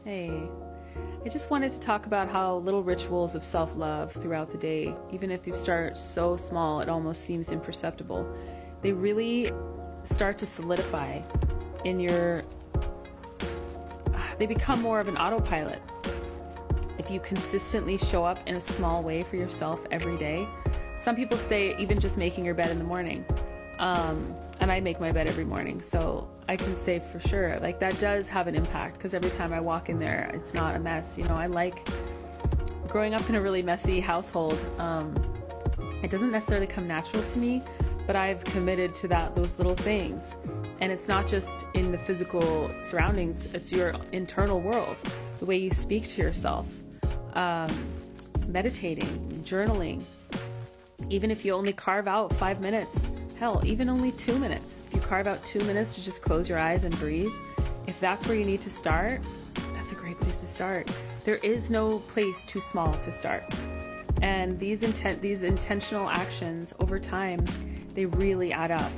Hey, I just wanted to talk about how little rituals of self-love throughout the day, even if you start so small, it almost seems imperceptible. They really start to solidify in they become more of an autopilot. If you consistently show up in a small way for yourself every day, some people say even just making your bed in the morning. And I make my bed every morning, so I can say for sure, like, that does have an impact, because every time I walk in there, it's not a mess. I like growing up in a really messy household. It doesn't necessarily come natural to me, but I've committed to those little things. And it's not just in the physical surroundings, it's your internal world, the way you speak to yourself, meditating, journaling. Even if you only carve out 5 minutes, hell, even only 2 minutes. If you carve out 2 minutes to just close your eyes and breathe, if that's where you need to start, that's a great place to start. There is no place too small to start. And these intentional actions over time, they really add up.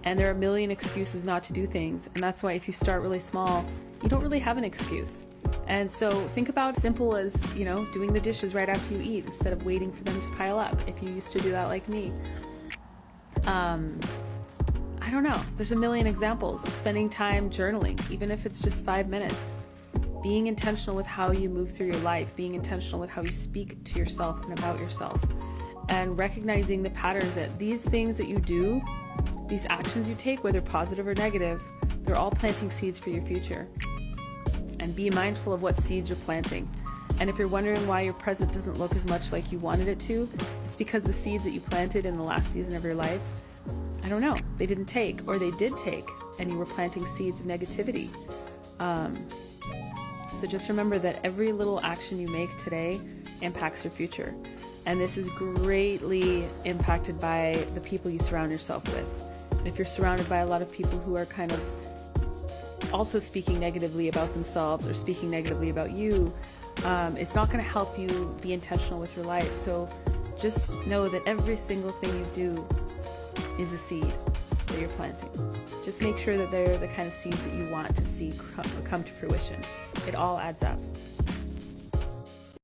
And there are a million excuses not to do things. And that's why if you start really small, you don't really have an excuse. And so think about simple as, doing the dishes right after you eat instead of waiting for them to pile up, if you used to do that like me. I don't know. There's a million examples. Spending time journaling, even if it's just 5 minutes. Being intentional with how you move through your life. Being intentional with how you speak to yourself and about yourself. And recognizing the patterns that these things that you do, these actions you take, whether positive or negative, they're all planting seeds for your future. And be mindful of what seeds you're planting. And if you're wondering why your present doesn't look as much like you wanted it to, it's because the seeds that you planted in the last season of your life, I don't know, they didn't take, or they did take, and you were planting seeds of negativity. So just remember that every little action you make today impacts your future. And this is greatly impacted by the people you surround yourself with. And if you're surrounded by a lot of people who are kind of also speaking negatively about themselves or speaking negatively about you, it's not going to help you be intentional with your life. So just know that every single thing you do is a seed that you're planting. Just make sure that they're the kind of seeds that you want to see come to fruition. It all adds up.